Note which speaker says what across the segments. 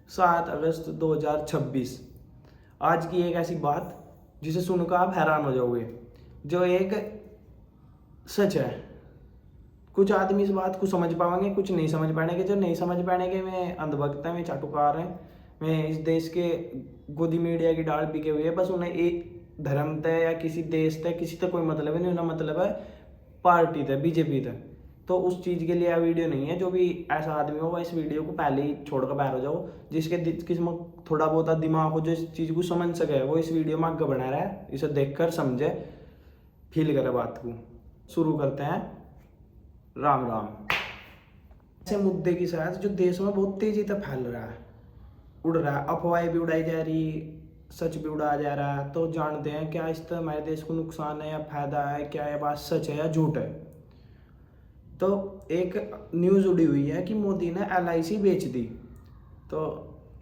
Speaker 1: 7 अगस्त 2026। आज की एक ऐसी बात जिसे सुनकर आप हैरान हो जाओगे, जो एक सच है। कुछ आदमी इस बात को समझ पाएंगे, कुछ नहीं समझ पाएंगे। जो नहीं समझ पाएंगे वे अंधभक्त हैं, वे चाटुकार हैं, वे इस देश के गोदी मीडिया की डाल बिके हुए है। बस उन्हें एक धर्म तय या किसी देश तय किसी तक कोई मतलब नहीं, उन्हें मतलब है पार्टी तय, बीजेपी तय। तो उस चीज़ के लिए यह वीडियो नहीं है। जो भी ऐसा आदमी हो वह इस वीडियो को पहले ही छोड़कर बाहर हो जाओ। जिसके किस्मत थोड़ा बहुत दिमाग हो, जो इस चीज़ को समझ सके, वो इस वीडियो में आगे बढ़ा रहा है। इसे देखकर समझे, फील करे बात को। शुरू करते हैं। राम राम। ऐसे मुद्दे की साथ जो देश में बहुत तेजी से फैल रहा है, उड़ रहा है, अफवाहें भी उड़ाई जा रही, सच भी उड़ाया जा रहा है। तो जानते हैं क्या इससे हमारे देश को नुकसान है या फायदा है, क्या ये बात सच है या झूठ है। तो एक न्यूज़ उड़ी हुई है कि मोदी ने LIC बेच दी। तो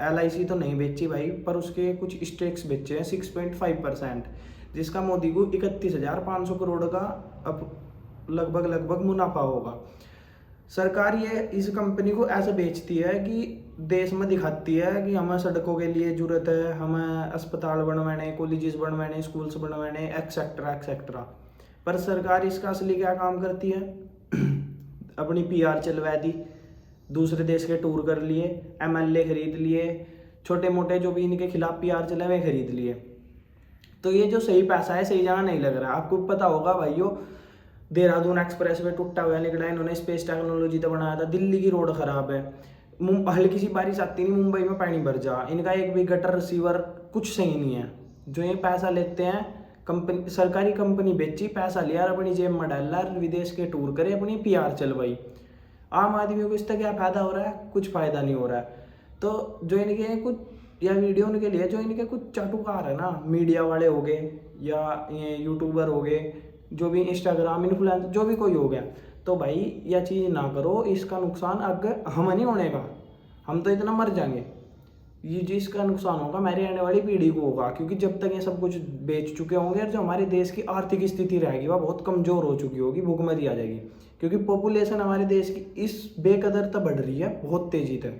Speaker 1: LIC तो नहीं बेची भाई, पर उसके कुछ स्टेक्स बेचे हैं 6.5%, जिसका मोदी को 31,500 करोड़ का अब लगभग मुनाफा होगा। सरकार ये इस कंपनी को ऐसे बेचती है कि देश में दिखाती है कि हमें सड़कों के लिए जरूरत है, हमें अस्पताल बनवाने, कॉलेजेस बनवाने, स्कूल्स बनवाने, एक्सेट्रा एक्सेट्रा। पर सरकार इसका असली क्या काम करती है? अपनी PR चलवा दी, दूसरे देश के टूर कर लिए, MLA खरीद लिए, छोटे मोटे जो भी इनके खिलाफ PR चले हुए खरीद लिए। तो ये जो सही पैसा है सही जगह नहीं लग रहा। आपको पता होगा भाइयों, देहरादून एक्सप्रेस वे टूटा हुआ निकला, इन्होंने स्पेस टेक्नोलॉजी तो बनाया था। दिल्ली की रोड खराब है, हल्की सी बारिश आती नहीं, मुंबई में पानी भर जा। इनका एक भी गटर रिसीवर कुछ सही नहीं है। जो ये पैसा लेते हैं, कंपनी सरकारी कंपनी बेची, पैसा लिया और अपनी जेब में डाला, विदेश के टूर करे, अपनी PR चलवाई। आम आदमियों को इससे क्या फ़ायदा हो रहा है? कुछ फ़ायदा नहीं हो रहा है। तो जो इनके कुछ या वीडियो उनके लिए जो इनके कुछ चाटुकार है ना, मीडिया वाले हो गए या ये यूट्यूबर हो गए, जो भी इंस्टाग्राम इन्फ्लुएंसर, जो भी कोई हो गया, तो भाई यह चीज़ ना करो। इसका नुकसान आगे हम नहीं होने का, हम तो इतना मर जाएंगे। ये जिसका नुकसान होगा मेरी आने वाली पीढ़ी को होगा, क्योंकि जब तक ये सब कुछ बेच चुके होंगे और जो हमारे देश की आर्थिक स्थिति रहेगी वह बहुत कमज़ोर हो चुकी होगी, भूखमरी आ जाएगी। क्योंकि पॉपुलेशन हमारे देश की इस बेकदर तक बढ़ रही है, बहुत तेज़ी तक,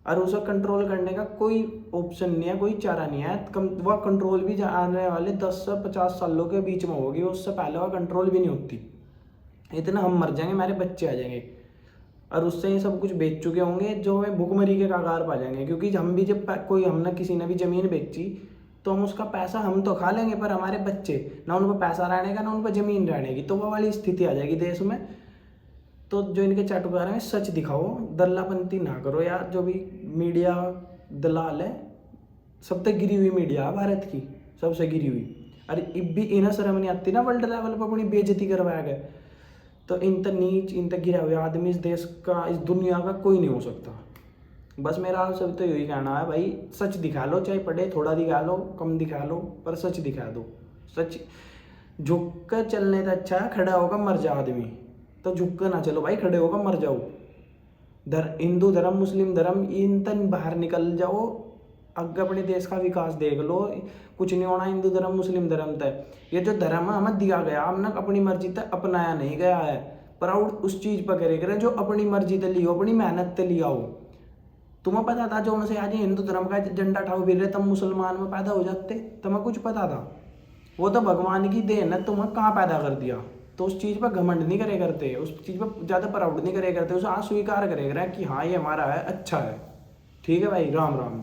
Speaker 1: और उसे कंट्रोल करने का कोई ऑप्शन नहीं है, कोई चारा नहीं है। वह कंट्रोल भी आने वाले 10 से 50 सालों के बीच में होगी, उससे पहले वह कंट्रोल भी नहीं होती। इतना हम मर जाएंगे, हमारे बच्चे आ जाएंगे, और उससे ये सब कुछ बेच चुके होंगे, जो हमें भूखमरी के कगार पा जाएंगे। क्योंकि हम भी जब कोई हमने किसी ने भी ज़मीन बेची तो हम उसका पैसा हम तो खा लेंगे, पर हमारे बच्चे ना उन पर पैसा रहने का ना उन पर ज़मीन रहने की, तो वह वाली स्थिति आ जाएगी देश में। तो जो इनके चाटुकार हैं सच दिखाओ, दल्लापंती ना करो यार। जो भी मीडिया दलाल है, सब तक गिरी हुई मीडिया है भारत की, सबसे गिरी हुई। अरे अब भी इन्हें शर्म नहीं आती ना वर्ल्ड लेवल पर अपनी बेइज्जती करवाया गया। तो इन तक नीच, इन तक गिरा हुआ आदमी इस देश का, इस दुनिया का कोई नहीं हो सकता। बस मेरा आप सब तो यही कहना है भाई, सच दिखा लो, चाहे पढ़े थोड़ा दिखा लो, कम दिखा लो, पर सच दिखा दो। सच झुक कर चलने से अच्छा है खड़ा होगा मर जा आदमी। तो झुक कर ना चलो भाई, खड़े होकर मर जाओ। हिंदू धर्म, मुस्लिम धर्म, इन तक बाहर निकल जाओ, अगर अपने देश का विकास देख लो। कुछ नहीं होना हिंदू धर्म मुस्लिम धर्म तक। ये जो धर्म है हमें दिया गया, हमने अपनी मर्जी तक अपनाया नहीं गया है। प्राउड उस चीज़ पर करे करें जो अपनी मर्जी से लियो, अपनी मेहनत से लिया हो। तुम्हें पता था जो उनसे आज हिंदू धर्म का झंडा ठाव फिर रहे, तब मुसलमान में पैदा हो जाते? तुम्हें कुछ पता था? वो तो भगवान की देन है, तुम्हें कहाँ पैदा कर दिया। तो उस चीज़ पर घमंड नहीं करे करते, उस चीज़ पर ज़्यादा प्राउड नहीं करे करते, उसे हाँ स्वीकार करे करें कि हाँ ये हमारा है, अच्छा है। ठीक है भाई, राम राम।